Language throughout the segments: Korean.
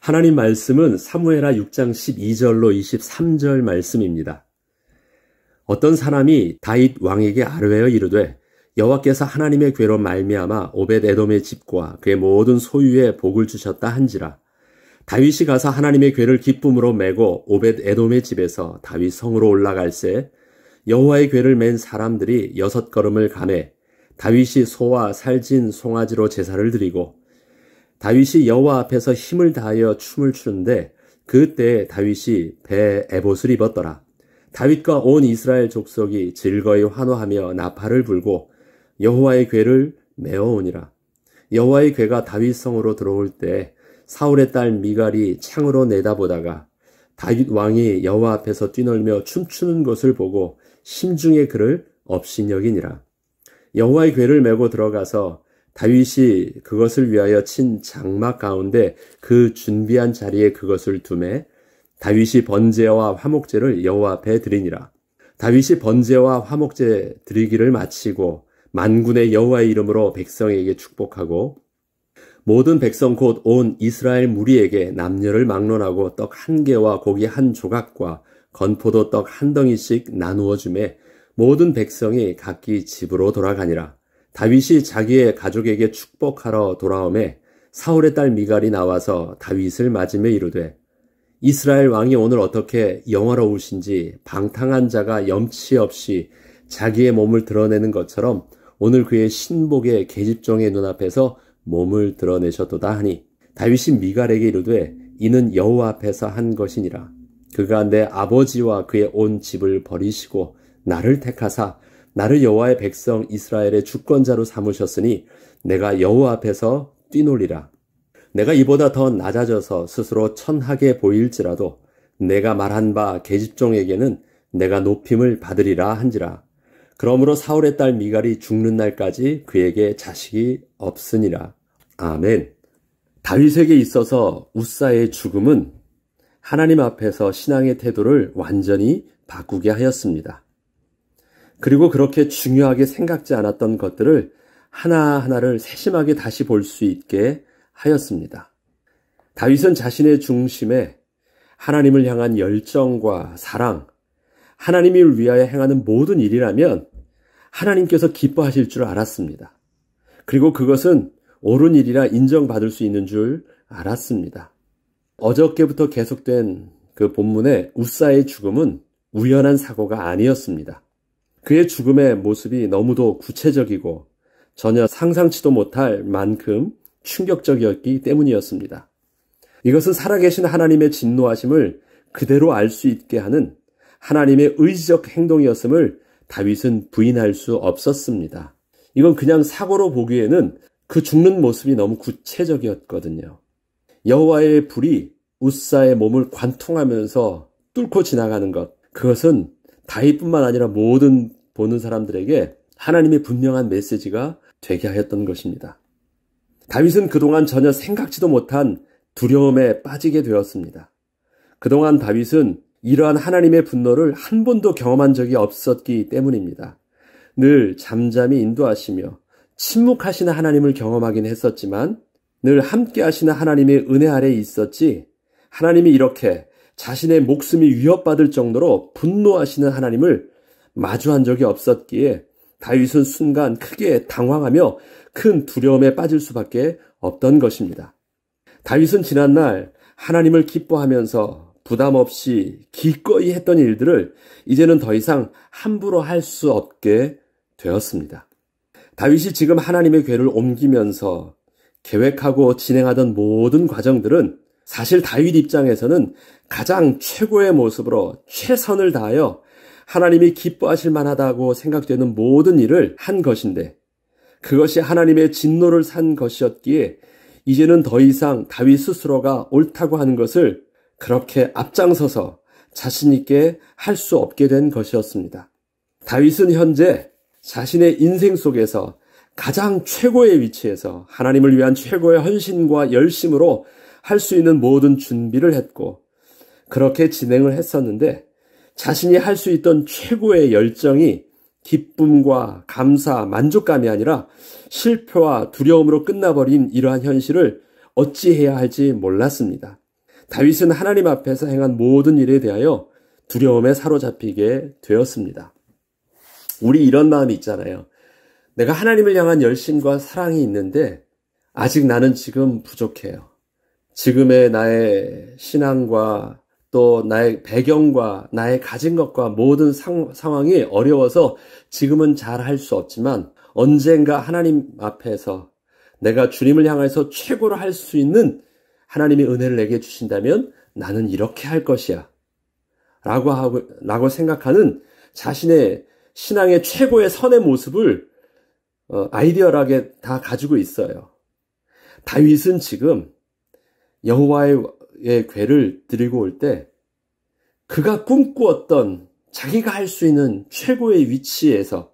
하나님 말씀은 사무엘하 6장 12절로 23절 말씀입니다. 어떤 사람이 다윗 왕에게 아뢰어 이르되 여호와께서 하나님의 괴로 말미암아 오벳 에돔의 집과 그의 모든 소유에 복을 주셨다 한지라. 다윗이 가서 하나님의 괴를 기쁨으로 메고 오벳 에돔의 집에서 다윗 성으로 올라갈새 여호와의 괴를 맨 사람들이 6걸음을 가매 다윗이 소와 살진 송아지로 제사를 드리고 다윗이 여호와 앞에서 힘을 다하여 춤을 추는데 그때에 다윗이 배에 에봇을 입었더라. 다윗과 온 이스라엘 족속이 즐거이 환호하며 나팔을 불고 여호와의 궤를 메어오니라. 여호와의 궤가 다윗 성으로 들어올 때 사울의 딸 미갈이 창으로 내다보다가 다윗 왕이 여호와 앞에서 뛰놀며 춤추는 것을 보고 심중에 그를 업신여기니라. 여호와의 궤를 메고 들어가서 다윗이 그것을 위하여 친 장막 가운데 그 준비한 자리에 그것을 두매 다윗이 번제와 화목제를 여호와 앞에 드리니라. 다윗이 번제와 화목제 드리기를 마치고 만군의 여호와의 이름으로 백성에게 축복하고 모든 백성 곧 온 이스라엘 무리에게 남녀를 막론하고 떡 한 개와 고기 한 조각과 건포도 떡 한 덩이씩 나누어 주매 모든 백성이 각기 집으로 돌아가니라. 다윗이 자기의 가족에게 축복하러 돌아오매 사울의 딸 미갈이 나와서 다윗을 맞으며 이르되 이스라엘 왕이 오늘 어떻게 영화로우신지 방탕한 자가 염치 없이 자기의 몸을 드러내는 것처럼 오늘 그의 신복의 계집종의 눈앞에서 몸을 드러내셨도다 하니 다윗이 미갈에게 이르되 이는 여호와 앞에서 한 것이니라. 그가 내 아버지와 그의 온 집을 버리시고 나를 택하사 나를 여호와의 백성 이스라엘의 주권자로 삼으셨으니 내가 여호와 앞에서 뛰놀리라. 내가 이보다 더 낮아져서 스스로 천하게 보일지라도 내가 말한 바 계집종에게는 내가 높임을 받으리라 한지라. 그러므로 사울의 딸 미갈이 죽는 날까지 그에게 자식이 없으니라. 아멘. 다윗에게 있어서 우사의 죽음은 하나님 앞에서 신앙의 태도를 완전히 바꾸게 하였습니다. 그리고 그렇게 중요하게 생각지 않았던 것들을 하나하나를 세심하게 다시 볼 수 있게 하였습니다. 다윗은 자신의 중심에 하나님을 향한 열정과 사랑, 하나님을 위하여 행하는 모든 일이라면 하나님께서 기뻐하실 줄 알았습니다. 그리고 그것은 옳은 일이라 인정받을 수 있는 줄 알았습니다. 어저께부터 계속된 그 본문의 우사의 죽음은 우연한 사고가 아니었습니다. 그의 죽음의 모습이 너무도 구체적이고 전혀 상상치도 못할 만큼 충격적이었기 때문이었습니다. 이것은 살아계신 하나님의 진노하심을 그대로 알 수 있게 하는 하나님의 의지적 행동이었음을 다윗은 부인할 수 없었습니다. 이건 그냥 사고로 보기에는 그 죽는 모습이 너무 구체적이었거든요. 여호와의 불이 우사의 몸을 관통하면서 뚫고 지나가는 것, 그것은 다윗뿐만 아니라 모든 보는 사람들에게 하나님의 분명한 메시지가 되게 하였던 것입니다. 다윗은 그동안 전혀 생각지도 못한 두려움에 빠지게 되었습니다. 그동안 다윗은 이러한 하나님의 분노를 한 번도 경험한 적이 없었기 때문입니다. 늘 잠잠히 인도하시며 침묵하시는 하나님을 경험하긴 했었지만 늘 함께 하시는 하나님의 은혜 아래에 있었지 하나님이 이렇게 자신의 목숨이 위협받을 정도로 분노하시는 하나님을 마주한 적이 없었기에 다윗은 순간 크게 당황하며 큰 두려움에 빠질 수밖에 없던 것입니다. 다윗은 지난날 하나님을 기뻐하면서 부담 없이 기꺼이 했던 일들을 이제는 더 이상 함부로 할 수 없게 되었습니다. 다윗이 지금 하나님의 궤를 옮기면서 계획하고 진행하던 모든 과정들은 사실 다윗 입장에서는 가장 최고의 모습으로 최선을 다하여 하나님이 기뻐하실 만하다고 생각되는 모든 일을 한 것인데 그것이 하나님의 진노를 산 것이었기에 이제는 더 이상 다윗 스스로가 옳다고 하는 것을 그렇게 앞장서서 자신 있게 할 수 없게 된 것이었습니다. 다윗은 현재 자신의 인생 속에서 가장 최고의 위치에서 하나님을 위한 최고의 헌신과 열심으로 할 수 있는 모든 준비를 했고 그렇게 진행을 했었는데 자신이 할 수 있던 최고의 열정이 기쁨과 감사, 만족감이 아니라 실패와 두려움으로 끝나버린 이러한 현실을 어찌해야 할지 몰랐습니다. 다윗은 하나님 앞에서 행한 모든 일에 대하여 두려움에 사로잡히게 되었습니다. 우리 이런 마음이 있잖아요. 내가 하나님을 향한 열심과 사랑이 있는데 아직 나는 지금 부족해요. 지금의 나의 신앙과 또 나의 배경과 나의 가진 것과 모든 상황이 어려워서 지금은 잘 할 수 없지만 언젠가 하나님 앞에서 내가 주님을 향해서 최고로 할 수 있는 하나님의 은혜를 내게 주신다면 나는 이렇게 할 것이야 라고 생각하는 자신의 신앙의 최고의 선의 모습을 아이디어하게 다 가지고 있어요. 다윗은 지금 여호와의 궤를 들고 올 때 그가 꿈꾸었던 자기가 할 수 있는 최고의 위치에서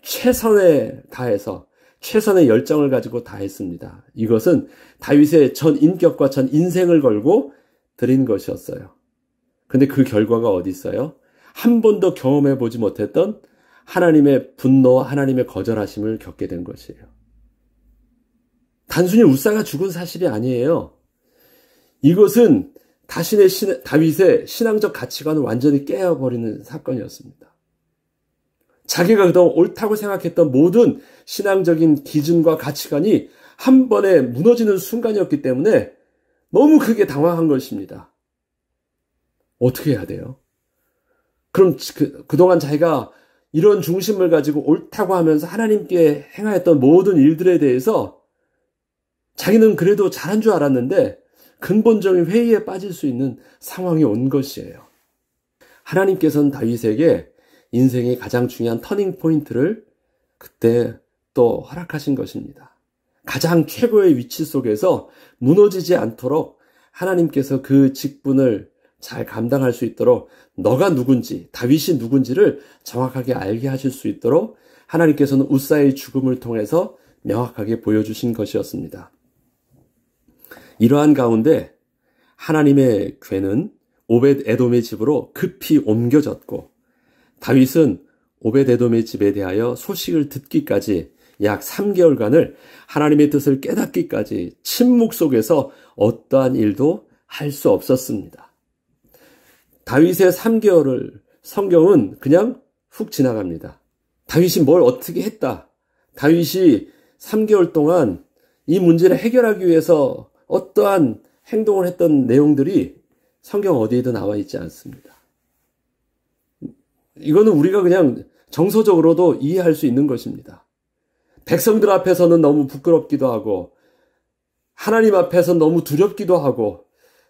최선에 다해서 최선의 열정을 가지고 다했습니다. 이것은 다윗의 전 인격과 전 인생을 걸고 드린 것이었어요. 근데 그 결과가 어디 있어요? 한 번도 경험해 보지 못했던 하나님의 분노와 하나님의 거절하심을 겪게 된 것이에요. 단순히 우사가 죽은 사실이 아니에요. 이것은 다윗의 신앙적 가치관을 완전히 깨어버리는 사건이었습니다. 자기가 그동안 옳다고 생각했던 모든 신앙적인 기준과 가치관이 한 번에 무너지는 순간이었기 때문에 너무 크게 당황한 것입니다. 어떻게 해야 돼요? 그럼 그동안 자기가 이런 중심을 가지고 옳다고 하면서 하나님께 행하였던 모든 일들에 대해서 자기는 그래도 잘한 줄 알았는데 근본적인 회의에 빠질 수 있는 상황이 온 것이에요. 하나님께서는 다윗에게 인생의 가장 중요한 터닝 포인트를 그때 또 허락하신 것입니다. 가장 최고의 위치 속에서 무너지지 않도록 하나님께서 그 직분을 잘 감당할 수 있도록 너가 누군지, 다윗이 누군지를 정확하게 알게 하실 수 있도록 하나님께서는 우사의 죽음을 통해서 명확하게 보여주신 것이었습니다. 이러한 가운데 하나님의 궤는 오벳 에돔의 집으로 급히 옮겨졌고 다윗은 오벳 에돔의 집에 대하여 소식을 듣기까지 약 3개월간을 하나님의 뜻을 깨닫기까지 침묵 속에서 어떠한 일도 할 수 없었습니다. 다윗의 3개월을 성경은 그냥 훅 지나갑니다. 다윗이 뭘 어떻게 했다. 다윗이 3개월 동안 이 문제를 해결하기 위해서 어떠한 행동을 했던 내용들이 성경 어디에도 나와 있지 않습니다. 이거는 우리가 그냥 정서적으로도 이해할 수 있는 것입니다. 백성들 앞에서는 너무 부끄럽기도 하고 하나님 앞에서는 너무 두렵기도 하고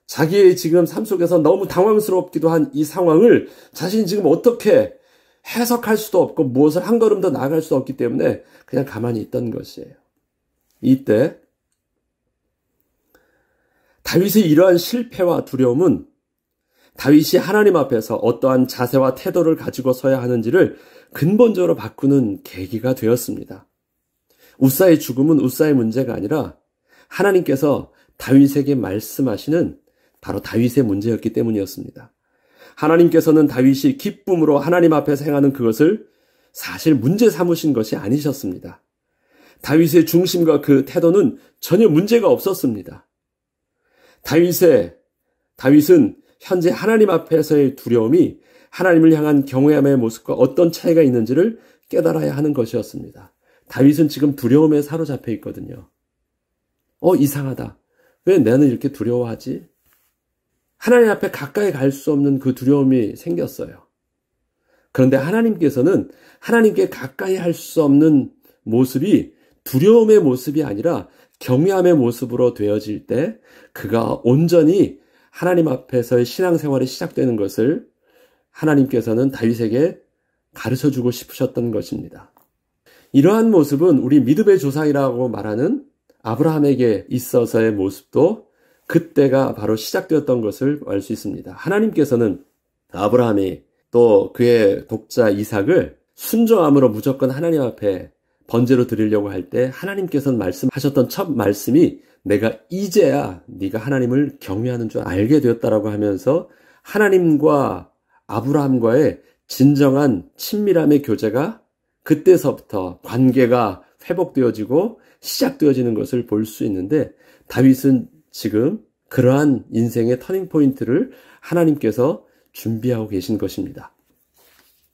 자기의 지금 삶 속에서 너무 당황스럽기도 한 이 상황을 자신이 지금 어떻게 해석할 수도 없고 무엇을 한 걸음 더 나아갈 수 없기 때문에 그냥 가만히 있던 것이에요. 이때 다윗의 이러한 실패와 두려움은 다윗이 하나님 앞에서 어떠한 자세와 태도를 가지고 서야 하는지를 근본적으로 바꾸는 계기가 되었습니다. 우사의 죽음은 우사의 문제가 아니라 하나님께서 다윗에게 말씀하시는 바로 다윗의 문제였기 때문이었습니다. 하나님께서는 다윗이 기쁨으로 하나님 앞에서 행하는 그것을 사실 문제 삼으신 것이 아니셨습니다. 다윗의 중심과 그 태도는 전혀 문제가 없었습니다. 다윗은 현재 하나님 앞에서의 두려움이 하나님을 향한 경외함의 모습과 어떤 차이가 있는지를 깨달아야 하는 것이었습니다. 다윗은 지금 두려움에 사로잡혀 있거든요. 이상하다. 왜 나는 이렇게 두려워하지? 하나님 앞에 가까이 갈 수 없는 그 두려움이 생겼어요. 그런데 하나님께서는 하나님께 가까이 할 수 없는 모습이 두려움의 모습이 아니라 경외함의 모습으로 되어질 때 그가 온전히 하나님 앞에서의 신앙생활이 시작되는 것을 하나님께서는 다윗에게 가르쳐주고 싶으셨던 것입니다. 이러한 모습은 우리 믿음의 조상이라고 말하는 아브라함에게 있어서의 모습도 그때가 바로 시작되었던 것을 알 수 있습니다. 하나님께서는 아브라함이 또 그의 독자 이삭을 순종함으로 무조건 하나님 앞에 번제로 드리려고 할 때 하나님께서는 말씀하셨던 첫 말씀이 내가 이제야 네가 하나님을 경외하는 줄 알게 되었다라고 하면서 하나님과 아브라함과의 진정한 친밀함의 교제가 그때서부터 관계가 회복되어지고 시작되어지는 것을 볼 수 있는데 다윗은 지금 그러한 인생의 터닝포인트를 하나님께서 준비하고 계신 것입니다.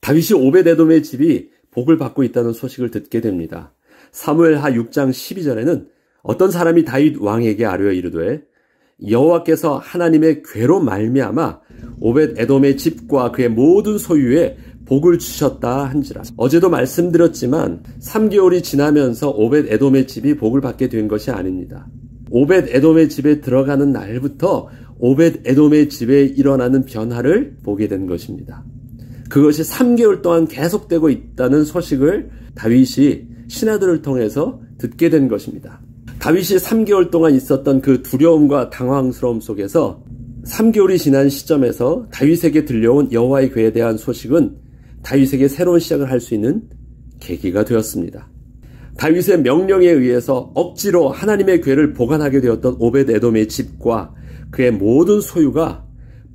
다윗이 오벳에돔의 집이 복을 받고 있다는 소식을 듣게 됩니다. 사무엘하 6장 12절에는 어떤 사람이 다윗 왕에게 아뢰어 이르되 여호와께서 하나님의 괴로 말미암아 오벳에돔의 집과 그의 모든 소유에 복을 주셨다 한지라. 어제도 말씀드렸지만 3개월이 지나면서 오벳에돔의 집이 복을 받게 된 것이 아닙니다. 오벳에돔의 집에 들어가는 날부터 오벳에돔의 집에 일어나는 변화를 보게 된 것입니다. 그것이 3개월 동안 계속되고 있다는 소식을 다윗이 신하들을 통해서 듣게 된 것입니다. 다윗이 3개월 동안 있었던 그 두려움과 당황스러움 속에서 3개월이 지난 시점에서 다윗에게 들려온 여호와의 괴에 대한 소식은 다윗에게 새로운 시작을 할 수 있는 계기가 되었습니다. 다윗의 명령에 의해서 억지로 하나님의 괴를 보관하게 되었던 오벳에돔의 집과 그의 모든 소유가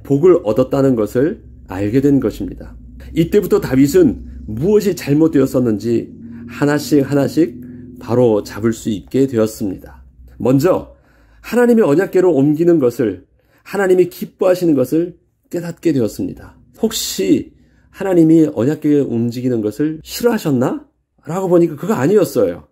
복을 얻었다는 것을 알게 된 것입니다. 이때부터 다윗은 무엇이 잘못되었었는지 하나씩 바로 잡을 수 있게 되었습니다. 먼저 하나님의 언약궤로 옮기는 것을, 하나님이 기뻐하시는 것을 깨닫게 되었습니다. 혹시 하나님이 언약궤에 움직이는 것을 싫어하셨나? 라고 보니까 그거 아니었어요.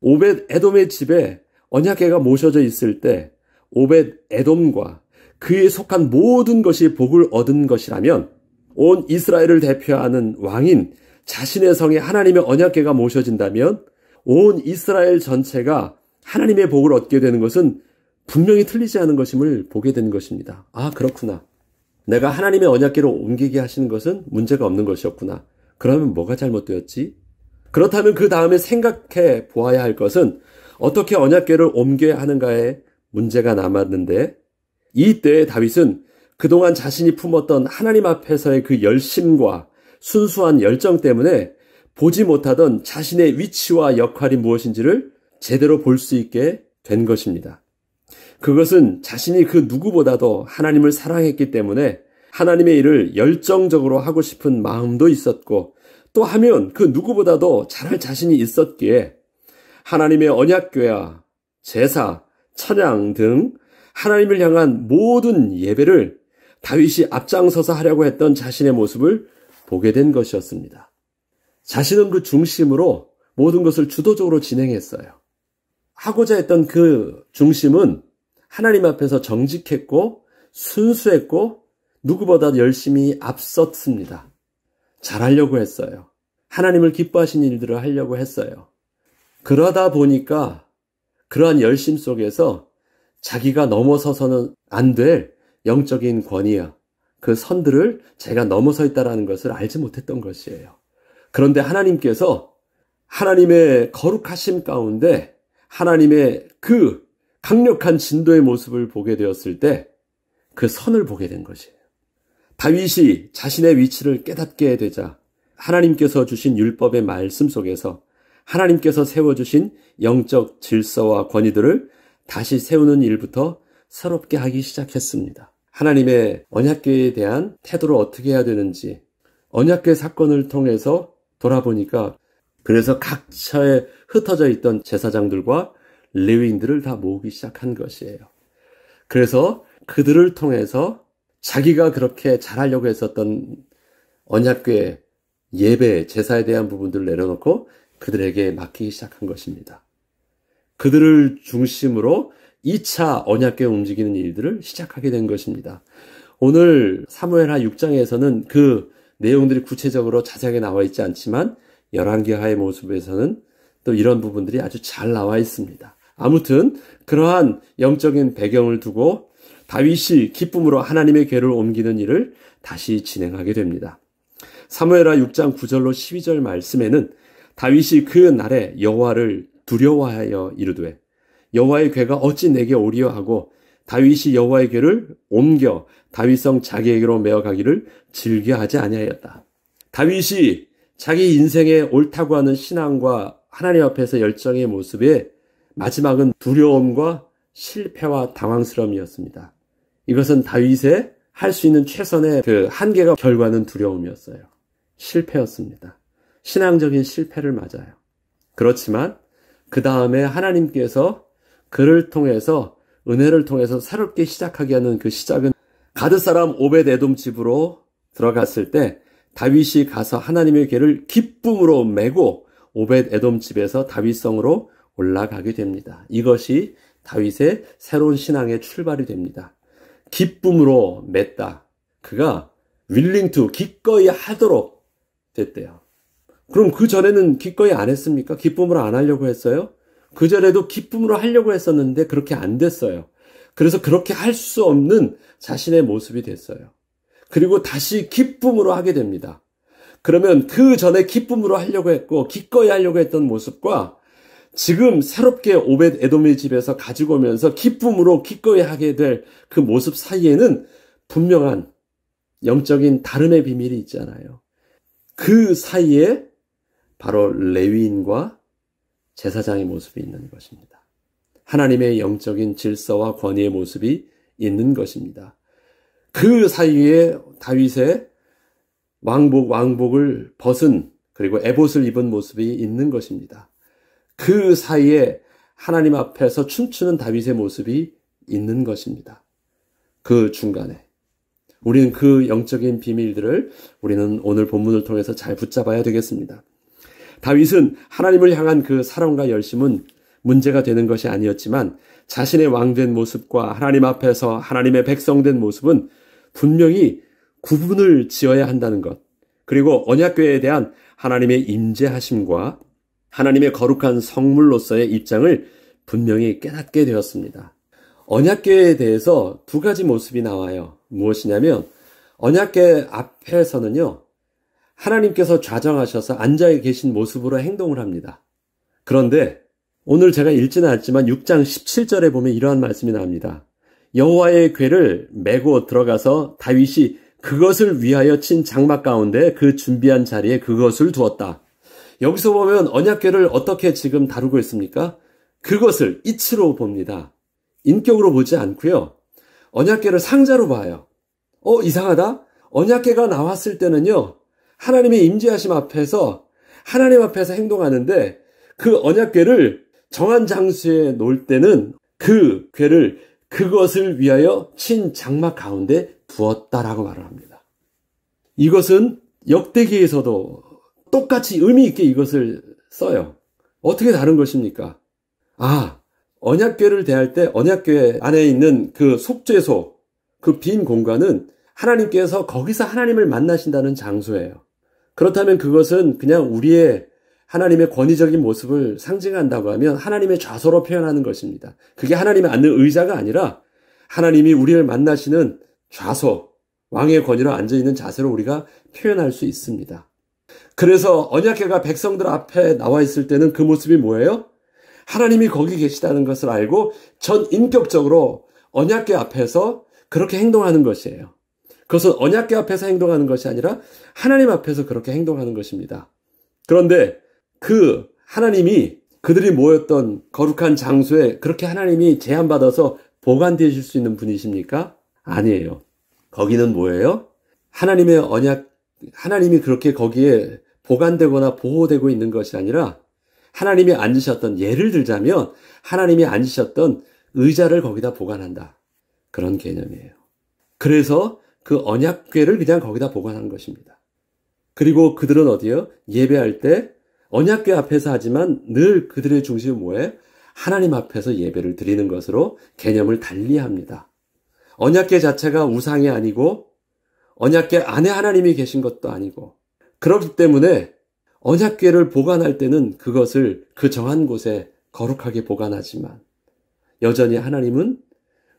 오벳에돔의 집에 언약궤가 모셔져 있을 때 오벳에돔과 그에 속한 모든 것이 복을 얻은 것이라면 온 이스라엘을 대표하는 왕인 자신의 성에 하나님의 언약궤가 모셔진다면 온 이스라엘 전체가 하나님의 복을 얻게 되는 것은 분명히 틀리지 않은 것임을 보게 되는 것입니다. 아, 그렇구나. 내가 하나님의 언약궤로 옮기게 하시는 것은 문제가 없는 것이었구나. 그러면 뭐가 잘못되었지? 그렇다면 그 다음에 생각해 보아야 할 것은 어떻게 언약궤를 옮겨야 하는가에 문제가 남았는데, 이때 다윗은 그동안 자신이 품었던 하나님 앞에서의 그 열심과 순수한 열정 때문에 보지 못하던 자신의 위치와 역할이 무엇인지를 제대로 볼 수 있게 된 것입니다. 그것은 자신이 그 누구보다도 하나님을 사랑했기 때문에 하나님의 일을 열정적으로 하고 싶은 마음도 있었고, 또 하면 그 누구보다도 잘할 자신이 있었기에 하나님의 언약궤와 제사, 찬양 등 하나님을 향한 모든 예배를 다윗이 앞장서서 하려고 했던 자신의 모습을 보게 된 것이었습니다. 자신은 그 중심으로 모든 것을 주도적으로 진행했어요. 하고자 했던 그 중심은 하나님 앞에서 정직했고 순수했고 누구보다 열심히 앞섰습니다. 잘하려고 했어요. 하나님을 기뻐하신 일들을 하려고 했어요. 그러다 보니까 그러한 열심 속에서 자기가 넘어서서는 안 될 영적인 권위야, 그 선들을 제가 넘어서 있다는 것을 알지 못했던 것이에요. 그런데 하나님께서 하나님의 거룩하심 가운데 하나님의 그 강력한 진도의 모습을 보게 되었을 때 그 선을 보게 된 것이에요. 다윗이 자신의 위치를 깨닫게 되자 하나님께서 주신 율법의 말씀 속에서 하나님께서 세워주신 영적 질서와 권위들을 다시 세우는 일부터 새롭게 하기 시작했습니다. 하나님의 언약궤에 대한 태도를 어떻게 해야 되는지 언약궤 사건을 통해서 돌아보니까 그래서 각처에 흩어져 있던 제사장들과 레위인들을 다 모으기 시작한 것이에요. 그래서 그들을 통해서 자기가 그렇게 잘하려고 했었던 언약궤 예배, 제사에 대한 부분들을 내려놓고 그들에게 맡기기 시작한 것입니다. 그들을 중심으로 2차 언약궤 움직이는 일들을 시작하게 된 것입니다. 오늘 사무엘하 6장에서는 그 내용들이 구체적으로 자세하게 나와 있지 않지만 열왕기하의 모습에서는 또 이런 부분들이 아주 잘 나와 있습니다. 아무튼 그러한 영적인 배경을 두고 다윗이 기쁨으로 하나님의 궤를 옮기는 일을 다시 진행하게 됩니다. 사무엘하 6장 9절로 12절 말씀에는 다윗이 그 날에 여호와를 두려워하여 이르되 여호와의 궤가 어찌 내게 오리요 하고 다윗이 여호와의 궤를 옮겨 다윗성 자기에게로 메어가기를 즐겨하지 아니하였다. 다윗이 자기 인생에 옳다고 하는 신앙과 하나님 앞에서 열정의 모습에 마지막은 두려움과 실패와 당황스러움이었습니다. 이것은 다윗의 할 수 있는 최선의 그 한계가 결과는 두려움이었어요. 실패였습니다. 신앙적인 실패를 맞아요. 그렇지만 그 다음에 하나님께서 그를 통해서 은혜를 통해서 새롭게 시작하게 하는 그 시작은 가드 사람 오벳에돔 집으로 들어갔을 때 다윗이 가서 하나님의 궤를 기쁨으로 메고 오벳에돔 집에서 다윗성으로 올라가게 됩니다. 이것이 다윗의 새로운 신앙의 출발이 됩니다. 기쁨으로 맸다. 그가 willing to 기꺼이 하도록 됐대요. 그럼 그 전에는 기꺼이 안 했습니까? 기쁨으로 안 하려고 했어요? 그 전에도 기쁨으로 하려고 했었는데 그렇게 안 됐어요. 그래서 그렇게 할 수 없는 자신의 모습이 됐어요. 그리고 다시 기쁨으로 하게 됩니다. 그러면 그 전에 기쁨으로 하려고 했고 기꺼이 하려고 했던 모습과 지금 새롭게 오벳 에돔의 집에서 가지고 오면서 기쁨으로 기꺼이 하게 될 그 모습 사이에는 분명한 영적인 다름의 비밀이 있잖아요. 그 사이에 바로 레위인과 제사장의 모습이 있는 것입니다. 하나님의 영적인 질서와 권위의 모습이 있는 것입니다. 그 사이에 다윗의 왕복을 벗은 그리고 에봇을 입은 모습이 있는 것입니다. 그 사이에 하나님 앞에서 춤추는 다윗의 모습이 있는 것입니다. 그 중간에 우리는 그 영적인 비밀들을 우리는 오늘 본문을 통해서 잘 붙잡아야 되겠습니다. 다윗은 하나님을 향한 그 사랑과 열심은 문제가 되는 것이 아니었지만 자신의 왕된 모습과 하나님 앞에서 하나님의 백성된 모습은 분명히 구분을 지어야 한다는 것, 그리고 언약궤에 대한 하나님의 임재하심과 하나님의 거룩한 성물로서의 입장을 분명히 깨닫게 되었습니다. 언약궤에 대해서 두 가지 모습이 나와요. 무엇이냐면 언약궤 앞에서는요, 하나님께서 좌정하셔서 앉아 계신 모습으로 행동을 합니다. 그런데 오늘 제가 읽지는 않았지만 6장 17절에 보면 이러한 말씀이 나옵니다. 여호와의 궤를 메고 들어가서 다윗이 그것을 위하여 친 장막 가운데 그 준비한 자리에 그것을 두었다. 여기서 보면 언약궤를 어떻게 지금 다루고 있습니까? 그것을 이치로 봅니다. 인격으로 보지 않고요. 언약궤를 상자로 봐요. 이상하다? 언약궤가 나왔을 때는요, 하나님의 임재하심 앞에서 하나님 앞에서 행동하는데 그 언약궤를 정한 장소에 놓을 때는 그 궤를 그것을 위하여 친 장막 가운데 두었다라고 말을 합니다. 이것은 역대기에서도 똑같이 의미 있게 이것을 써요. 어떻게 다른 것입니까? 언약궤를 대할 때 언약궤 안에 있는 그 속죄소, 그 빈 공간은 하나님께서 거기서 하나님을 만나신다는 장소예요. 그렇다면 그것은 그냥 우리의 하나님의 권위적인 모습을 상징한다고 하면 하나님의 좌소로 표현하는 것입니다. 그게 하나님이 앉는 의자가 아니라 하나님이 우리를 만나시는 좌소, 왕의 권위로 앉아있는 자세로 우리가 표현할 수 있습니다. 그래서 언약궤가 백성들 앞에 나와 있을 때는 그 모습이 뭐예요? 하나님이 거기 계시다는 것을 알고 전 인격적으로 언약궤 앞에서 그렇게 행동하는 것이에요. 그것은 언약궤 앞에서 행동하는 것이 아니라 하나님 앞에서 그렇게 행동하는 것입니다. 그런데 그 하나님이 그들이 모였던 거룩한 장소에 그렇게 하나님이 제한받아서 보관되어 줄 수 있는 분이십니까? 아니에요. 거기는 뭐예요? 하나님의 언약, 하나님이 그렇게 거기에 보관되거나 보호되고 있는 것이 아니라 하나님이 앉으셨던, 예를 들자면 하나님이 앉으셨던 의자를 거기다 보관한다. 그런 개념이에요. 그래서 그 언약궤를 그냥 거기다 보관한 것입니다. 그리고 그들은 어디요? 예배할 때 언약궤 앞에서 하지만 늘 그들의 중심은 뭐예요? 하나님 앞에서 예배를 드리는 것으로 개념을 달리합니다. 언약궤 자체가 우상이 아니고 언약궤 안에 하나님이 계신 것도 아니고, 그렇기 때문에 언약궤를 보관할 때는 그것을 그 정한 곳에 거룩하게 보관하지만 여전히 하나님은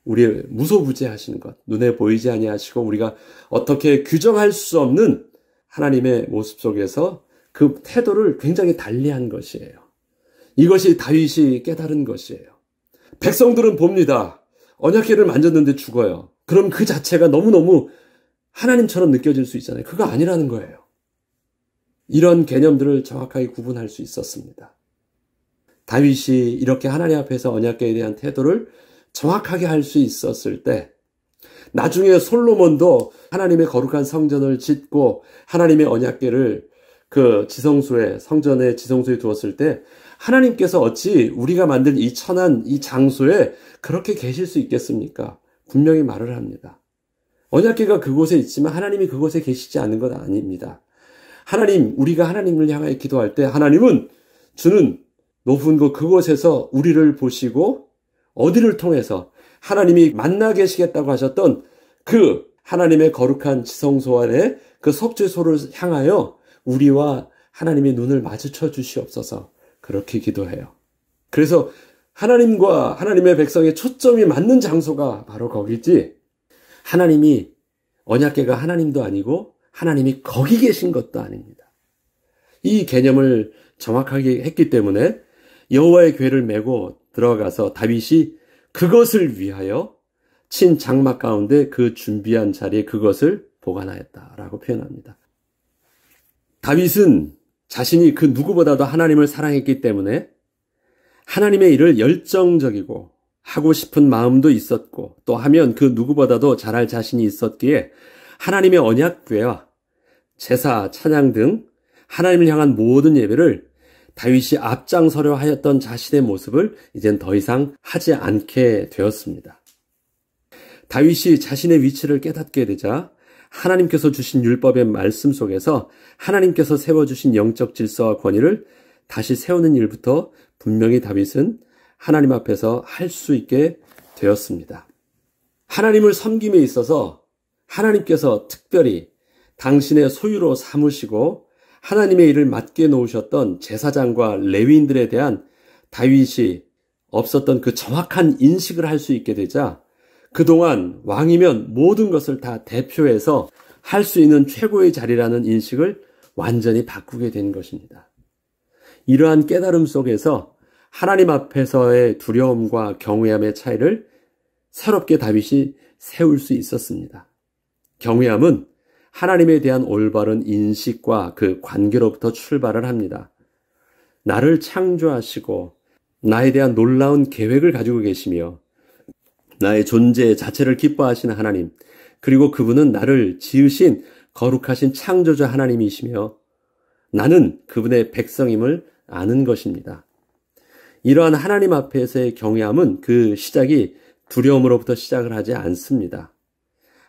우리의 무소부재하신 것, 눈에 보이지 아니하시고 우리가 어떻게 규정할 수 없는 하나님의 모습 속에서 그 태도를 굉장히 달리한 것이에요. 이것이 다윗이 깨달은 것이에요. 백성들은 봅니다. 언약궤를 만졌는데 죽어요. 그럼 그 자체가 너무너무 하나님처럼 느껴질 수 있잖아요. 그거 아니라는 거예요. 이런 개념들을 정확하게 구분할 수 있었습니다. 다윗이 이렇게 하나님 앞에서 언약궤에 대한 태도를 정확하게 할 수 있었을 때, 나중에 솔로몬도 하나님의 거룩한 성전을 짓고 하나님의 언약궤를 그 지성소에, 성전의 지성소에 두었을 때 하나님께서 어찌 우리가 만든 이 천한 이 장소에 그렇게 계실 수 있겠습니까? 분명히 말을 합니다. 언약궤가 그곳에 있지만 하나님이 그곳에 계시지 않은 것 아닙니다. 하나님, 우리가 하나님을 향하여 기도할 때 하나님은 주는 높은 곳 그곳에서 우리를 보시고 어디를 통해서 하나님이 만나 계시겠다고 하셨던 그 하나님의 거룩한 지성소 안에 그 속죄소를 향하여 우리와 하나님의 눈을 마주쳐 주시옵소서. 그렇게 기도해요. 그래서 하나님과 하나님의 백성의 초점이 맞는 장소가 바로 거기지, 하나님이 언약궤가 하나님도 아니고 하나님이 거기 계신 것도 아닙니다. 이 개념을 정확하게 했기 때문에 여호와의 궤를 메고 들어가서 다윗이 그것을 위하여 친 장막 가운데 그 준비한 자리에 그것을 보관하였다라고 표현합니다. 다윗은 자신이 그 누구보다도 하나님을 사랑했기 때문에 하나님의 일을 열정적이고 하고 싶은 마음도 있었고 또 하면 그 누구보다도 잘할 자신이 있었기에 하나님의 언약궤와 제사, 찬양 등 하나님을 향한 모든 예배를 다윗이 앞장서려 하였던 자신의 모습을 이젠 더 이상 하지 않게 되었습니다. 다윗이 자신의 위치를 깨닫게 되자 하나님께서 주신 율법의 말씀 속에서 하나님께서 세워주신 영적 질서와 권위를 다시 세우는 일부터 분명히 다윗은 하나님 앞에서 할 수 있게 되었습니다. 하나님을 섬김에 있어서 하나님께서 특별히 당신의 소유로 삼으시고 하나님의 일을 맡겨 놓으셨던 제사장과 레위인들에 대한 다윗이 없었던 그 정확한 인식을 할 수 있게 되자 그동안 왕이면 모든 것을 다 대표해서 할 수 있는 최고의 자리라는 인식을 완전히 바꾸게 된 것입니다. 이러한 깨달음 속에서 하나님 앞에서의 두려움과 경외함의 차이를 새롭게 다윗이 세울 수 있었습니다. 경외함은 하나님에 대한 올바른 인식과 그 관계로부터 출발을 합니다. 나를 창조하시고 나에 대한 놀라운 계획을 가지고 계시며 나의 존재 자체를 기뻐하시는 하나님, 그리고 그분은 나를 지으신 거룩하신 창조자 하나님이시며 나는 그분의 백성임을 아는 것입니다. 이러한 하나님 앞에서의 경외함은 그 시작이 두려움으로부터 시작을 하지 않습니다.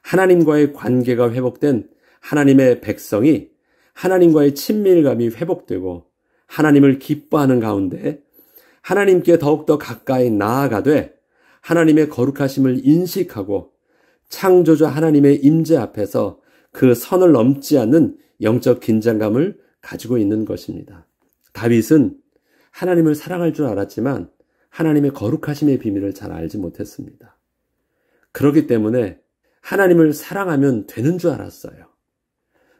하나님과의 관계가 회복된 하나님의 백성이 하나님과의 친밀감이 회복되고 하나님을 기뻐하는 가운데 하나님께 더욱더 가까이 나아가되 하나님의 거룩하심을 인식하고 창조주 하나님의 임재 앞에서 그 선을 넘지 않는 영적 긴장감을 가지고 있는 것입니다. 다윗은 하나님을 사랑할 줄 알았지만 하나님의 거룩하심의 비밀을 잘 알지 못했습니다. 그렇기 때문에 하나님을 사랑하면 되는 줄 알았어요.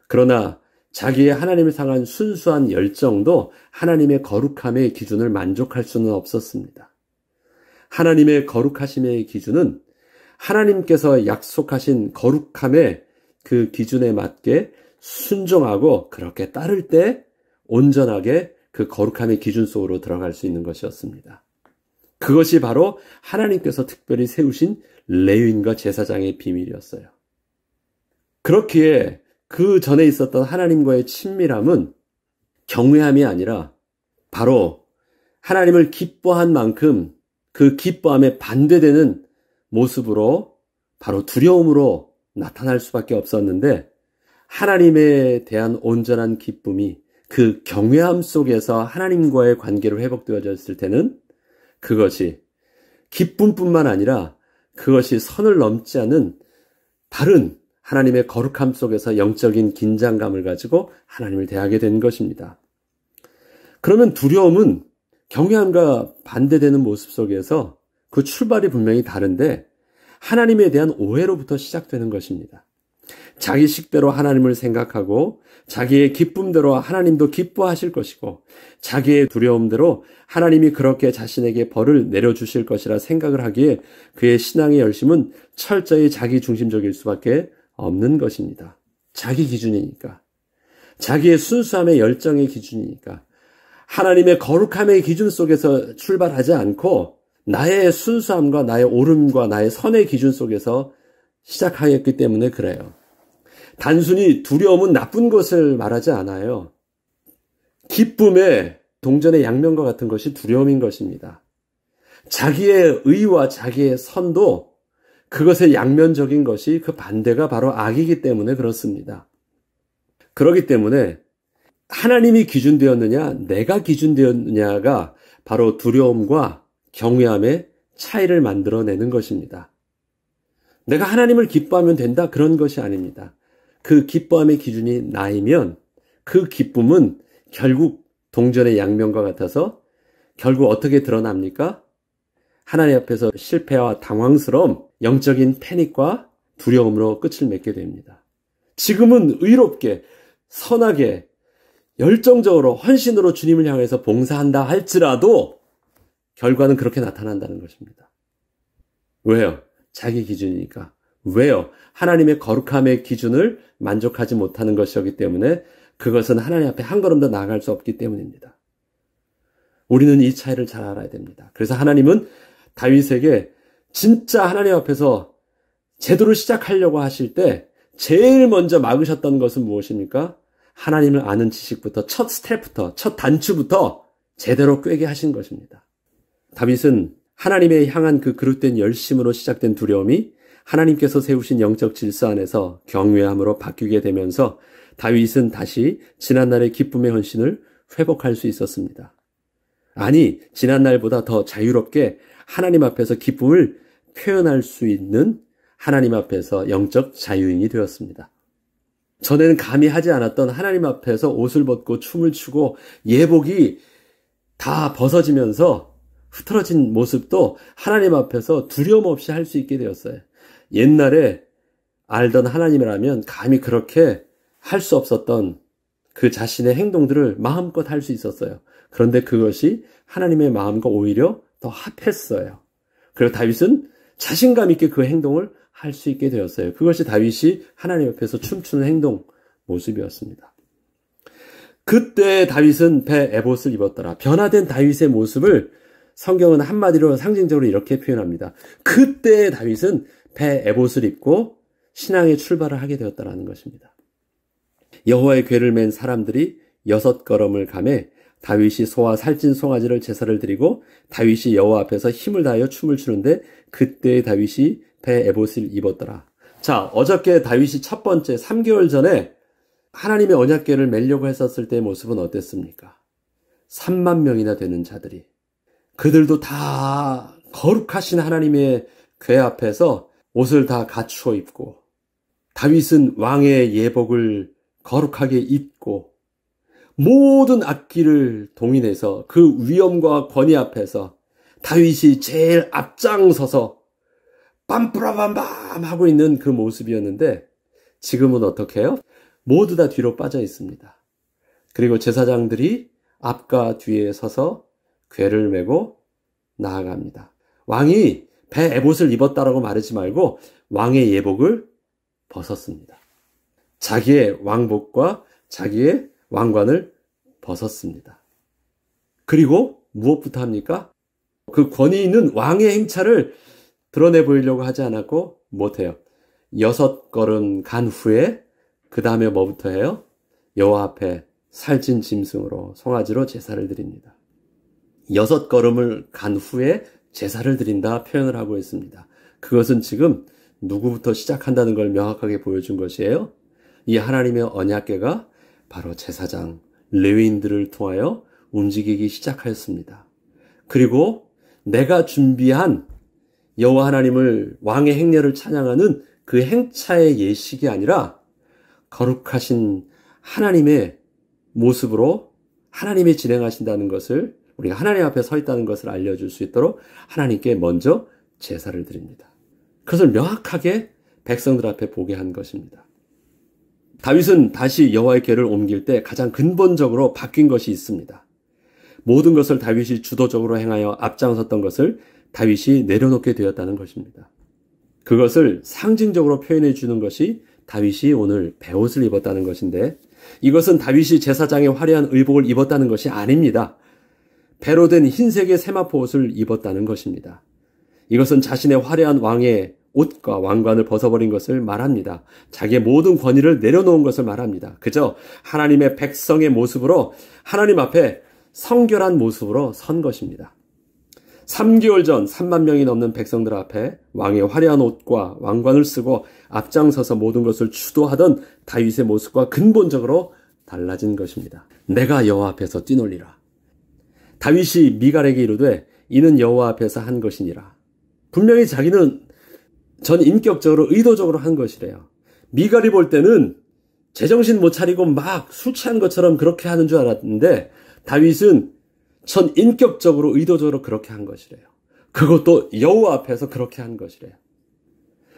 그러나 자기의 하나님을 향한 순수한 열정도 하나님의 거룩함의 기준을 만족할 수는 없었습니다. 하나님의 거룩하심의 기준은 하나님께서 약속하신 거룩함의 그 기준에 맞게 순종하고 그렇게 따를 때 온전하게 그 거룩함의 기준 속으로 들어갈 수 있는 것이었습니다. 그것이 바로 하나님께서 특별히 세우신 레위인과 제사장의 비밀이었어요. 그렇기에 그 전에 있었던 하나님과의 친밀함은 경외함이 아니라 바로 하나님을 기뻐한 만큼 그 기뻐함에 반대되는 모습으로 바로 두려움으로 나타날 수밖에 없었는데 하나님에 대한 온전한 기쁨이 그 경외함 속에서 하나님과의 관계로 회복되어졌을 때는 그것이 기쁨뿐만 아니라 그것이 선을 넘지 않은 다른 하나님의 거룩함 속에서 영적인 긴장감을 가지고 하나님을 대하게 된 것입니다. 그러면 두려움은 경외함과 반대되는 모습 속에서 그 출발이 분명히 다른데 하나님에 대한 오해로부터 시작되는 것입니다. 자기 식대로 하나님을 생각하고 자기의 기쁨대로 하나님도 기뻐하실 것이고 자기의 두려움대로 하나님이 그렇게 자신에게 벌을 내려주실 것이라 생각을 하기에 그의 신앙의 열심은 철저히 자기 중심적일 수밖에 없는 것입니다. 자기 기준이니까. 자기의 순수함의 열정의 기준이니까. 하나님의 거룩함의 기준 속에서 출발하지 않고 나의 순수함과 나의 옳음과 나의 선의 기준 속에서 시작하였기 때문에 그래요. 단순히 두려움은 나쁜 것을 말하지 않아요. 기쁨에 동전의 양면과 같은 것이 두려움인 것입니다. 자기의 의와 자기의 선도 그것의 양면적인 것이 그 반대가 바로 악이기 때문에 그렇습니다. 그렇기 때문에 하나님이 기준되었느냐, 내가 기준되었느냐가 바로 두려움과 경외함의 차이를 만들어내는 것입니다. 내가 하나님을 기뻐하면 된다, 그런 것이 아닙니다. 그 기뻐함의 기준이 나이면 그 기쁨은 결국 동전의 양면과 같아서 결국 어떻게 드러납니까? 하나님 앞에서 실패와 당황스러움, 영적인 패닉과 두려움으로 끝을 맺게 됩니다. 지금은 의롭게, 선하게, 열정적으로, 헌신으로 주님을 향해서 봉사한다 할지라도 결과는 그렇게 나타난다는 것입니다. 왜요? 자기 기준이니까. 왜요? 하나님의 거룩함의 기준을 만족하지 못하는 것이었기 때문에 그것은 하나님 앞에 한 걸음 더 나아갈 수 없기 때문입니다. 우리는 이 차이를 잘 알아야 됩니다. 그래서 하나님은 다윗에게 진짜 하나님 앞에서 제대로 시작하려고 하실 때 제일 먼저 막으셨던 것은 무엇입니까? 하나님을 아는 지식부터, 첫 스텝부터, 첫 단추부터 제대로 꿰게 하신 것입니다. 다윗은 하나님에 향한 그 그릇된 열심으로 시작된 두려움이 하나님께서 세우신 영적 질서 안에서 경외함으로 바뀌게 되면서 다윗은 다시 지난날의 기쁨의 헌신을 회복할 수 있었습니다. 아니, 지난날보다 더 자유롭게 하나님 앞에서 기쁨을 표현할 수 있는 하나님 앞에서 영적 자유인이 되었습니다. 전에는 감히 하지 않았던 하나님 앞에서 옷을 벗고 춤을 추고 예복이 다 벗어지면서 흐트러진 모습도 하나님 앞에서 두려움 없이 할 수 있게 되었어요. 옛날에 알던 하나님이라면 감히 그렇게 할 수 없었던 그 자신의 행동들을 마음껏 할 수 있었어요. 그런데 그것이 하나님의 마음과 오히려 더 합했어요. 그리고 다윗은 자신감 있게 그 행동을 할 수 있게 되었어요. 그것이 다윗이 하나님 앞에서 춤추는 행동 모습이었습니다. 그때 다윗은 배 에봇을 입었더라. 변화된 다윗의 모습을 성경은 한마디로 상징적으로 이렇게 표현합니다. 그때 다윗은 배 에봇을 입고 신앙의 출발을 하게 되었다는 것입니다. 여호와의 궤를 맨 사람들이 6걸음을 가매 다윗이 소와 살찐 송아지를 제사를 드리고 다윗이 여호와 앞에서 힘을 다하여 춤을 추는데 그때 다윗이 배 에봇을 입었더라. 자, 어저께 다윗이 첫 번째 3개월 전에 하나님의 언약궤를 매려고 했었을 때의 모습은 어땠습니까? 3만 명이나 되는 자들이 그들도 다 거룩하신 하나님의 궤 앞에서 옷을 다 갖추어 입고 다윗은 왕의 예복을 거룩하게 입고 모든 악기를 동인해서 그 위엄과 권위 앞에서 다윗이 제일 앞장서서 빰뿌라밤밤 하고 있는 그 모습이었는데 지금은 어떻게 해요? 모두 다 뒤로 빠져 있습니다. 그리고 제사장들이 앞과 뒤에 서서 궤를 메고 나아갑니다. 왕이 배 에봇을 입었다라고 말하지 말고 왕의 예복을 벗었습니다. 자기의 왕복과 자기의 왕관을 벗었습니다. 그리고 무엇부터 합니까? 그 권위 있는 왕의 행차를 드러내 보이려고 하지 않았고 못해요. 6걸음 간 후에 그 다음에 뭐부터 해요? 여호와 앞에 살찐 짐승으로 송아지로 제사를 드립니다. 6걸음을 간 후에 제사를 드린다 표현을 하고 있습니다. 그것은 지금 누구부터 시작한다는 걸 명확하게 보여준 것이에요. 이 하나님의 언약궤가 바로 제사장, 레위인들을 통하여 움직이기 시작하였습니다. 그리고 내가 준비한 여호와 하나님을 왕의 행렬을 찬양하는 그 행차의 예식이 아니라 거룩하신 하나님의 모습으로 하나님이 진행하신다는 것을 우리가 하나님 앞에 서 있다는 것을 알려줄 수 있도록 하나님께 먼저 제사를 드립니다. 그것을 명확하게 백성들 앞에 보게 한 것입니다. 다윗은 다시 여호와의 궤를 옮길 때 가장 근본적으로 바뀐 것이 있습니다. 모든 것을 다윗이 주도적으로 행하여 앞장섰던 것을 다윗이 내려놓게 되었다는 것입니다. 그것을 상징적으로 표현해 주는 것이 다윗이 오늘 베옷을 입었다는 것인데 이것은 다윗이 제사장의 화려한 의복을 입었다는 것이 아닙니다. 배로 된 흰색의 세마포 옷을 입었다는 것입니다. 이것은 자신의 화려한 왕의 옷과 왕관을 벗어버린 것을 말합니다. 자기의 모든 권위를 내려놓은 것을 말합니다. 그저 하나님의 백성의 모습으로 하나님 앞에 성결한 모습으로 선 것입니다. 3개월 전 3만 명이 넘는 백성들 앞에 왕의 화려한 옷과 왕관을 쓰고 앞장서서 모든 것을 주도하던 다윗의 모습과 근본적으로 달라진 것입니다. 내가 여호와 앞에서 뛰놀리라. 다윗이 미갈에게 이르되 이는 여호와 앞에서 한 것이니라. 분명히 자기는 전인격적으로 의도적으로 한 것이래요. 미갈이 볼 때는 제정신 못 차리고 막 술 취한 것처럼 그렇게 하는 줄 알았는데 다윗은 전인격적으로 의도적으로 그렇게 한 것이래요. 그것도 여호와 앞에서 그렇게 한 것이래요.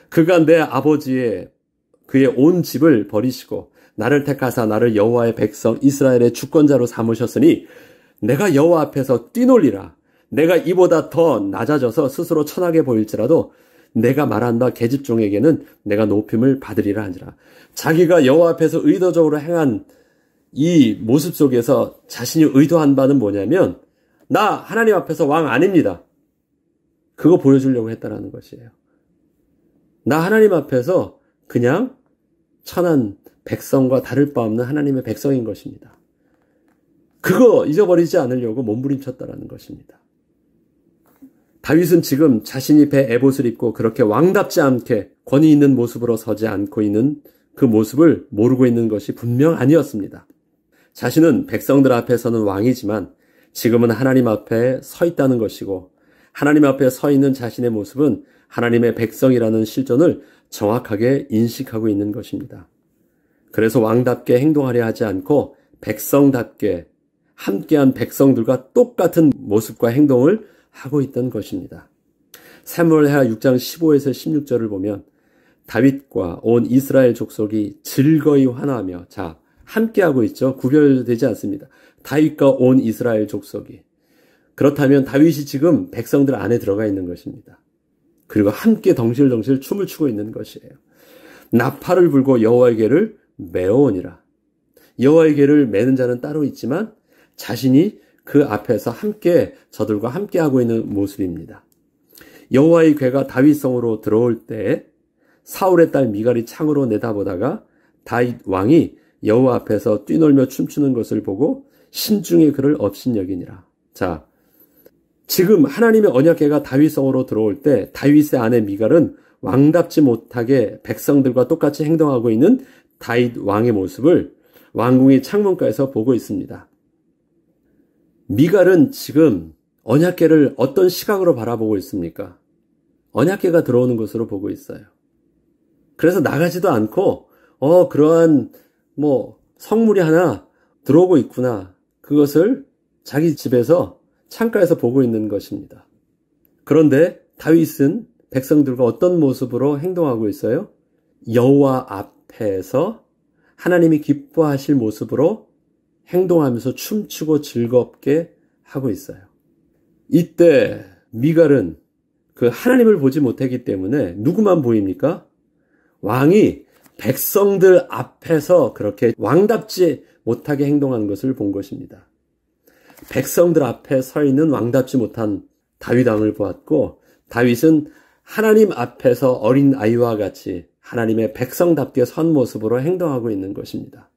그가 내 아버지의 그의 온 집을 버리시고 나를 택하사 나를 여호와의 백성 이스라엘의 주권자로 삼으셨으니 내가 여호와 앞에서 뛰놀리라. 내가 이보다 더 낮아져서 스스로 천하게 보일지라도 내가 말한 바 계집종에게는 내가 높임을 받으리라 하니라. 자기가 여호와 앞에서 의도적으로 행한 이 모습 속에서 자신이 의도한 바는 뭐냐면 나 하나님 앞에서 왕 아닙니다. 그거 보여주려고 했다라는 것이에요. 나 하나님 앞에서 그냥 천한 백성과 다를 바 없는 하나님의 백성인 것입니다. 그거 잊어버리지 않으려고 몸부림쳤다라는 것입니다. 다윗은 지금 자신이 배 에봇을 입고 그렇게 왕답지 않게 권위 있는 모습으로 서지 않고 있는 그 모습을 모르고 있는 것이 분명 아니었습니다. 자신은 백성들 앞에서는 왕이지만 지금은 하나님 앞에 서 있다는 것이고 하나님 앞에 서 있는 자신의 모습은 하나님의 백성이라는 실존을 정확하게 인식하고 있는 것입니다. 그래서 왕답게 행동하려 하지 않고 백성답게 함께한 백성들과 똑같은 모습과 행동을 하고 있던 것입니다. 사무엘하 6장 15에서 16절을 보면 다윗과 온 이스라엘 족속이 즐거이 환호하며 자 함께하고 있죠. 구별되지 않습니다. 다윗과 온 이스라엘 족속이. 그렇다면 다윗이 지금 백성들 안에 들어가 있는 것입니다. 그리고 함께 덩실덩실 춤을 추고 있는 것이에요. 나팔을 불고 여호와의 궤를 메어오니라. 여호와의 궤를 메는 자는 따로 있지만 자신이 그 앞에서 함께 저들과 함께하고 있는 모습입니다. 여호와의 궤가 다윗성으로 들어올 때 사울의 딸 미갈이 창으로 내다보다가 다윗 왕이 여호와 앞에서 뛰놀며 춤추는 것을 보고 심중에 그를 업신여기니라. 자, 지금 하나님의 언약궤가 다윗성으로 들어올 때 다윗의 아내 미갈은 왕답지 못하게 백성들과 똑같이 행동하고 있는 다윗 왕의 모습을 왕궁의 창문가에서 보고 있습니다. 미갈은 지금 언약궤를 어떤 시각으로 바라보고 있습니까? 언약궤가 들어오는 것으로 보고 있어요. 그래서 나가지도 않고 그러한 성물이 하나 들어오고 있구나. 그것을 자기 집에서 창가에서 보고 있는 것입니다. 그런데 다윗은 백성들과 어떤 모습으로 행동하고 있어요? 여호와 앞에서 하나님이 기뻐하실 모습으로 행동하면서 춤추고 즐겁게 하고 있어요. 이때 미갈은 그 하나님을 보지 못했기 때문에 누구만 보입니까? 왕이 백성들 앞에서 그렇게 왕답지 못하게 행동하는 것을 본 것입니다. 백성들 앞에 서 있는 왕답지 못한 다윗 왕을 보았고 다윗은 하나님 앞에서 어린 아이와 같이 하나님의 백성답게 선 모습으로 행동하고 있는 것입니다.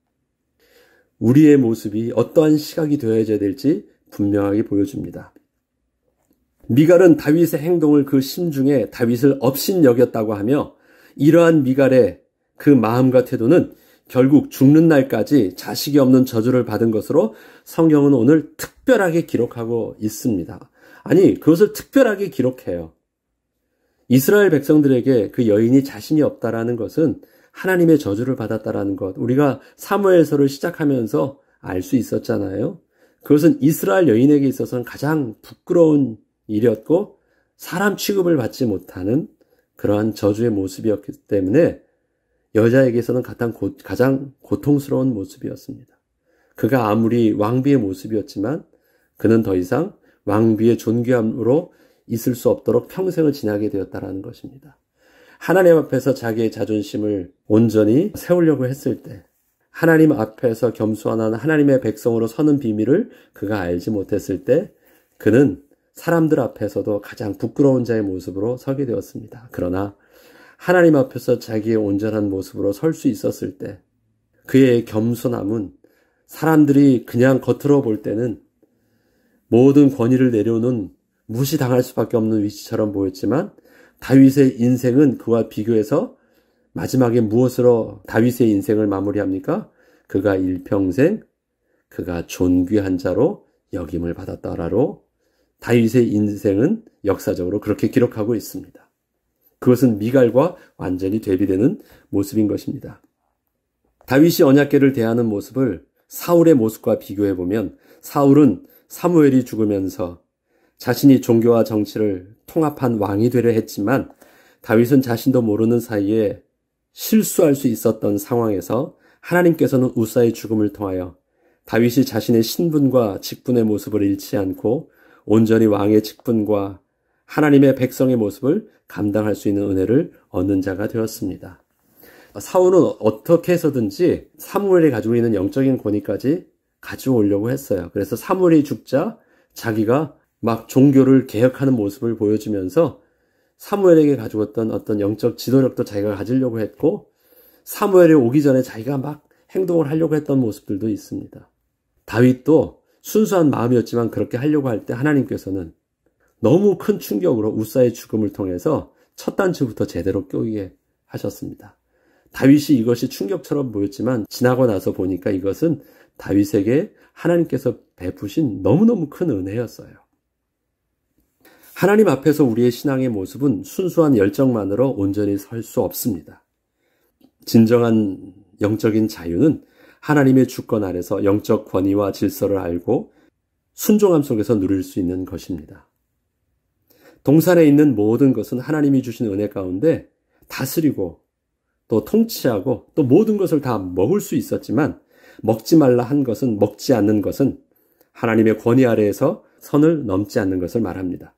우리의 모습이 어떠한 시각이 되어야 될지 분명하게 보여줍니다. 미갈은 다윗의 행동을 그 심중에 다윗을 업신여겼다고 하며 이러한 미갈의 그 마음과 태도는 결국 죽는 날까지 자식이 없는 저주를 받은 것으로 성경은 오늘 특별하게 기록하고 있습니다. 아니, 그것을 특별하게 기록해요. 이스라엘 백성들에게 그 여인이 자신이 없다라는 것은 하나님의 저주를 받았다라는 것, 우리가 사무엘서를 시작하면서 알 수 있었잖아요. 그것은 이스라엘 여인에게 있어서는 가장 부끄러운 일이었고 사람 취급을 받지 못하는 그러한 저주의 모습이었기 때문에 여자에게서는 가장 고통스러운 모습이었습니다. 그가 아무리 왕비의 모습이었지만 그는 더 이상 왕비의 존귀함으로 있을 수 없도록 평생을 지나게 되었다라는 것입니다. 하나님 앞에서 자기의 자존심을 온전히 세우려고 했을 때 하나님 앞에서 겸손한 하나님의 백성으로 서는 비밀을 그가 알지 못했을 때 그는 사람들 앞에서도 가장 부끄러운 자의 모습으로 서게 되었습니다. 그러나 하나님 앞에서 자기의 온전한 모습으로 설 수 있었을 때 그의 겸손함은 사람들이 그냥 겉으로 볼 때는 모든 권위를 내려놓은 무시당할 수밖에 없는 위치처럼 보였지만 다윗의 인생은 그와 비교해서 마지막에 무엇으로 다윗의 인생을 마무리합니까? 그가 일평생 그가 존귀한 자로 여김을 받았다라로 다윗의 인생은 역사적으로 그렇게 기록하고 있습니다. 그것은 미갈과 완전히 대비되는 모습인 것입니다. 다윗이 언약궤를 대하는 모습을 사울의 모습과 비교해보면 사울은 사무엘이 죽으면서 자신이 종교와 정치를 통합한 왕이 되려 했지만 다윗은 자신도 모르는 사이에 실수할 수 있었던 상황에서 하나님께서는 우사의 죽음을 통하여 다윗이 자신의 신분과 직분의 모습을 잃지 않고 온전히 왕의 직분과 하나님의 백성의 모습을 감당할 수 있는 은혜를 얻는 자가 되었습니다. 사울은 어떻게 해서든지 사무엘이 가지고 있는 영적인 권위까지 가져오려고 했어요. 그래서 사무엘이 죽자 자기가 막 종교를 개혁하는 모습을 보여주면서 사무엘에게 가지고 있던 어떤 영적 지도력도 자기가 가지려고 했고 사무엘이 오기 전에 자기가 막 행동을 하려고 했던 모습들도 있습니다. 다윗도 순수한 마음이었지만 그렇게 하려고 할 때 하나님께서는 너무 큰 충격으로 우사의 죽음을 통해서 첫 단추부터 제대로 꿰게 하셨습니다. 다윗이 이것이 충격처럼 보였지만 지나고 나서 보니까 이것은 다윗에게 하나님께서 베푸신 너무너무 큰 은혜였어요. 하나님 앞에서 우리의 신앙의 모습은 순수한 열정만으로 온전히 설 수 없습니다. 진정한 영적인 자유는 하나님의 주권 아래서 영적 권위와 질서를 알고 순종함 속에서 누릴 수 있는 것입니다. 동산에 있는 모든 것은 하나님이 주신 은혜 가운데 다스리고 또 통치하고 또 모든 것을 다 먹을 수 있었지만 먹지 말라 한 것은 먹지 않는 것은 하나님의 권위 아래에서 선을 넘지 않는 것을 말합니다.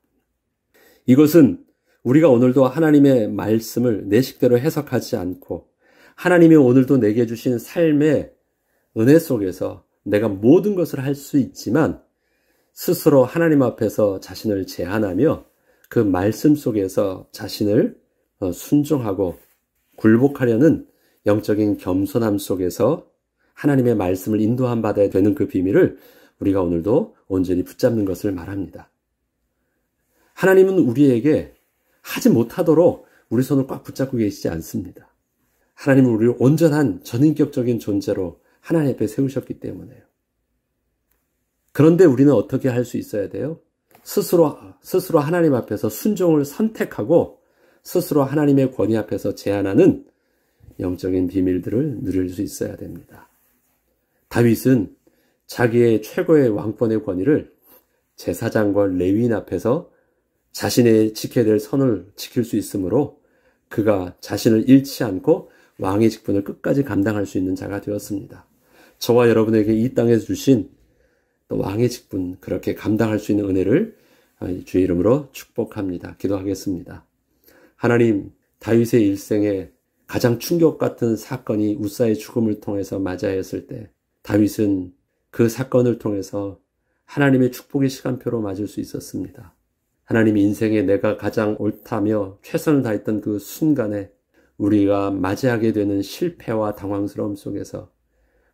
이것은 우리가 오늘도 하나님의 말씀을 내 식대로 해석하지 않고 하나님이 오늘도 내게 주신 삶의 은혜 속에서 내가 모든 것을 할 수 있지만 스스로 하나님 앞에서 자신을 제한하며 그 말씀 속에서 자신을 순종하고 굴복하려는 영적인 겸손함 속에서 하나님의 말씀을 인도함 받아야 되는 그 비밀을 우리가 오늘도 온전히 붙잡는 것을 말합니다. 하나님은 우리에게 하지 못하도록 우리 손을 꽉 붙잡고 계시지 않습니다. 하나님은 우리를 온전한 전인격적인 존재로 하나님 앞에 세우셨기 때문에요. 그런데 우리는 어떻게 할 수 있어야 돼요? 스스로 하나님 앞에서 순종을 선택하고 스스로 하나님의 권위 앞에서 제한하는 영적인 비밀들을 누릴 수 있어야 됩니다. 다윗은 자기의 최고의 왕권의 권위를 제사장과 레위인 앞에서 자신의 지켜야 될 선을 지킬 수 있으므로 그가 자신을 잃지 않고 왕의 직분을 끝까지 감당할 수 있는 자가 되었습니다. 저와 여러분에게 이 땅에서 주신 왕의 직분 그렇게 감당할 수 있는 은혜를 주의 이름으로 축복합니다. 기도하겠습니다. 하나님, 다윗의 일생에 가장 충격 같은 사건이 우사의 죽음을 통해서 맞아야 했을 때 다윗은 그 사건을 통해서 하나님의 축복의 시간표로 맞을 수 있었습니다. 하나님 인생에 내가 가장 옳다며 최선을 다했던 그 순간에 우리가 맞이하게 되는 실패와 당황스러움 속에서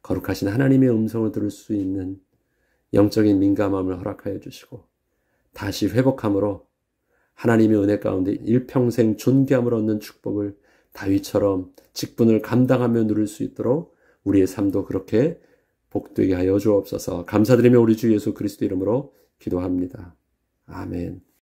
거룩하신 하나님의 음성을 들을 수 있는 영적인 민감함을 허락하여 주시고 다시 회복함으로 하나님의 은혜 가운데 일평생 존귀함을 얻는 축복을 다윗처럼 직분을 감당하며 누릴 수 있도록 우리의 삶도 그렇게 복되게 하여 주옵소서. 감사드리며 우리 주 예수 그리스도 이름으로 기도합니다. 아멘.